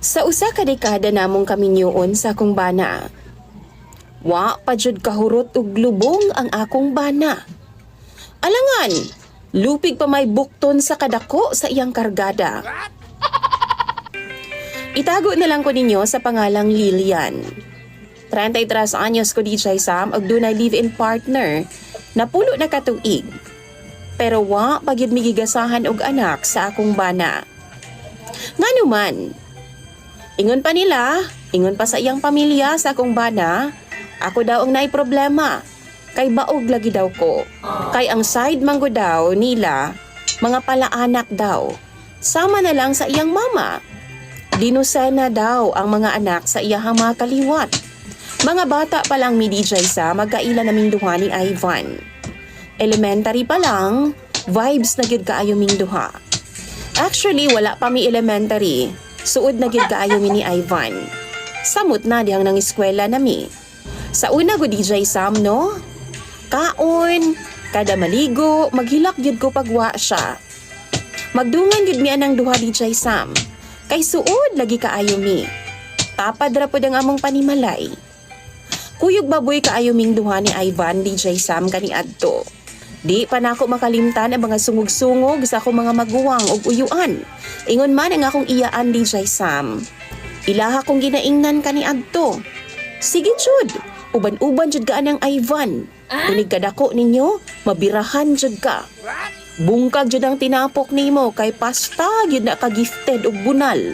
Sa usa ka dekada namong kaminyoon sa akong bana, wa pa jud kahurot ug lubong ang akong bana. Alangan, lupig pa may bukton sa kadako sa iyang kargada. Itago na lang ko ninyo sa pangalang Lilian. 33 anyos ko DJ Sam ug dunay live-in partner na pulo na katuig. Pero wa pagyud migigasahan og anak sa akong bana. Nganuman, ingon pa nila, ingon pa sa iyang pamilya sa akong bana, ako daw ang naay problema. Kay baog lagi daw ko. Kay ang side manggo daw nila, mga palaanak daw. Sama na lang sa iyang mama. Dinusena daw ang mga anak sa iyahang mga kaliwat. Mga bata pa lang mi DJ sa magkaila naming duha ni Ivan. Elementary pa lang, vibes na gyud kaayo ming duha. Actually, wala pa mi elementary. Suod na gyud kaayo mi ni Ivan. Samot na dihang nang eskwela nami. Sa una go DJ Sam no? Kaon, kada maligo, maghilak gyud ko pagwa siya. Magdungan gyud mi anang duha DJ Sam. Kay suod lagi kaayo mi. Tapad ra pod ang among panimalay. Kuyog baboy kaayo ming duha ni Ivan DJ Sam kaniadto. Di pa na ako makalimtan ang mga sungog-sungog sa akong mga maguwang ug uyuan. Ingon man ang akong iyaan DJ Sam. Ilaha kong ginaingnan kaniadto. Sige jud, uban-uban jud ka anang Ivan. Unig kadako ninyo, mabirahan jud ka. Bungkag jud ang tinapok nimo kay pasta gyud na ka gifted og bunal.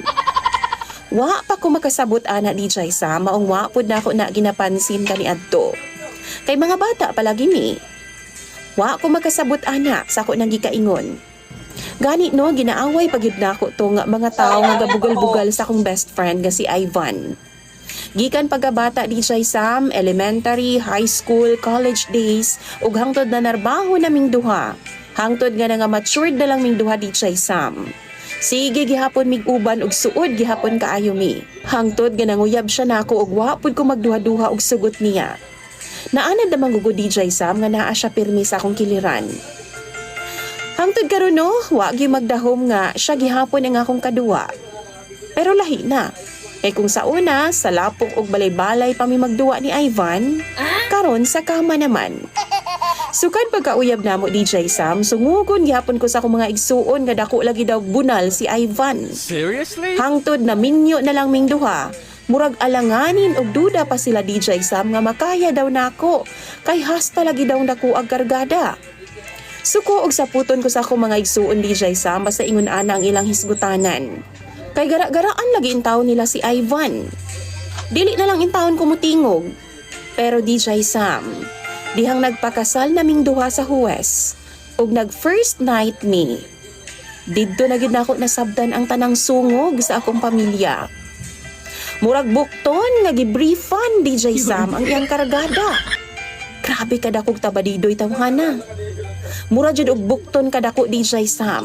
Wa pa ko makasabot ana DJ Sam, maong wa pud na ako na ginapansin kaniadto. Kay mga bata palagi ni. Wa ko makasabot ana sa ako nang gikaingon. Gani no, ginaaway pagyud nako to nga mga tawo nga gabugal-bugal sa akong best friend nga si Ivan. Gikan pagkabata DJ Sam, elementary, high school, college days, ug hangtod na narbaho naming duha. Hangtod nga nga matured na lang ming duha DJ Sam. Sige gihapon mig-uban og suod gihapon kaayo mi. Hangtod nga nanguyab siya nako og wa pud ko magduha-duha og sugot niya. Naanad namang gugo DJ Sam nga naa siya pirmi sa akong kiliran. Hangtod karon no, wa gyud magdahom nga siya gihapon ang akong kaduwa. Pero lahi na. Kay kung sa una, sa lapok og balay-balay pa mi magduwa ni Ivan, karon sa kama naman. Sukad pagkauyab namo DJ Sam, sungugon gihapon ko sa akong mga igsuon nga dako lagi daw bunal si Ivan. Seriously? Hangtod na minyo na lang ming duha. Murag alanganin og duda pa sila DJ Sam nga makaya daw nako. Kay hasta lagi daw dako ag kargada. Suko og saputon ko sa akong mga igsuon DJ Sam basta ingon ana ang ilang hisgutanan. Kay gara-garaan lagi intawon nila si Ivan. Dili na lang intawon ko mutingog. Pero DJ Sam, dihang nagpakasal naming duha sa Huwes ug nag first night me. Didto na gid nako nasabdan ang tanang sungog sa akong pamilya. Murag bukton nga gibriefan DJ Sam ang iyang kargada. Grabe kadakog tabadidoy tawhana. Mura jud og bukton kadako DJ Sam.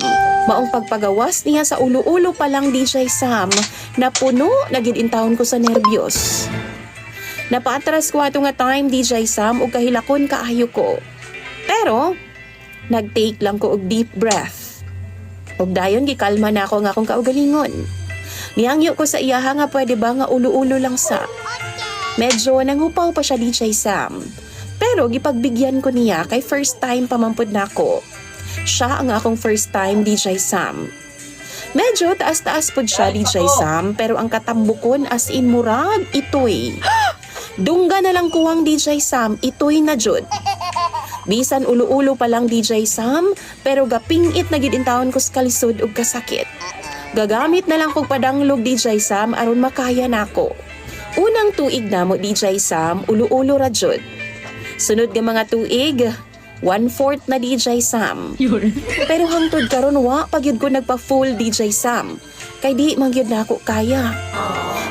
Maong pagpagawas niya sa ulo-ulo pa lang DJ Sam na puno na gid intawon ko sa nerbiyos. Napaatras ko ato nga time DJ Sam ug kahilakon kaayo ko. Pero nag-take lang ko og deep breath. Ug dayon gikalma na ako nga akong kaugalingon. Nihangyo ko sa iyaha nga pwede ba nga ulo-ulo lang sa. Medyo nangupaw pa siya DJ Sam. Pero gipagbigyan ko niya kay first time pamampod na ako. Siya ang akong first time DJ Sam. Medyo taas-taas pod siya DJ Sam pero ang katambukon as in murag itoy. Dungga na lang kuwang DJ Sam, itoy na jud. Bisan ulo-ulo pa lang DJ Sam pero gapingit na gid intawon ko sa kalisod ug kasakit. Gagamit na lang kog padanglog DJ Sam aron makaya nako. Unang tuig namo DJ Sam, ulo-ulo ra jud. Sunod nga mga tuig, 1/4 na DJ Sam. Pero hangtod karon wa pagyud ko nagpa-full DJ Sam. Kay di man gyud nako kaya.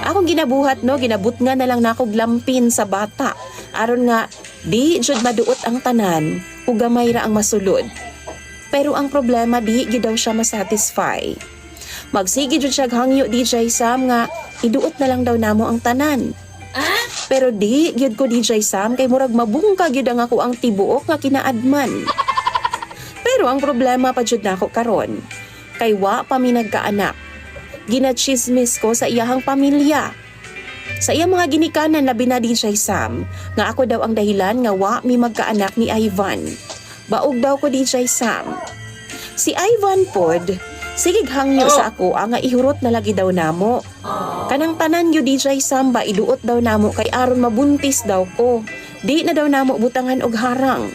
Akong ginabuhat no, ginabut nga na lang nako glampin sa bata. Aron nga di jud maduot ang tanan ug gamay ra ang masulod. Pero ang problema di gyud daw siya masatisfy. Magsige jud siya hangyo DJ Sam nga iduot na lang daw namo ang tanan. Pero di gyud ko DJ Sam kay murag mabungka gyud ang ako ang tibuok nga kinaadman. Pero ang problema pa jud nako karon kay wa pa mi nagkaanak. Ginachismis ko sa iyahang pamilya. Sa iyang mga ginikanan labi na DJ Sam, nga ako daw ang dahilan nga wa mi magkaanak ni Ivan. Baog daw ko DJ Sam. Si Ivan pod, sigig hangyo sa ako ang nga ihurot na lagi daw namo. Kanang tanan yo DJ Sam ba iduot daw namo kay aron mabuntis daw ko. Di na daw namo butangan og harang.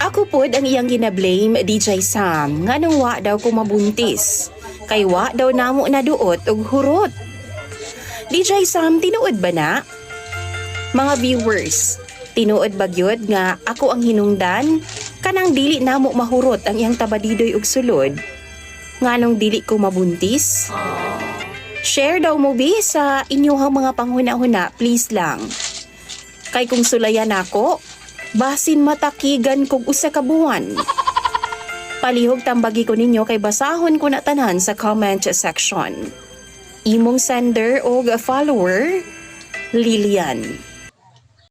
Ako pod ang iyang ginablame DJ Sam nga nang wa daw ko mabuntis. Kay wa daw namo naduot og hurot. DJ Sam, tinuod ba na? Mga viewers, tinuod ba gyud nga ako ang hinungdan? Kanang dili namo mahurot ang iyang tabadidoy og sulod. Nganong dili ko mabuntis? Share daw mo bi sa inyong mga panghuna-huna, please lang. Kay kung sulayan ako, basin matakigan kog usa ka buwan. Palihog tambagi ko ninyo kay basahon ko na tanan sa comment section. Imong sender o follower, Lilian.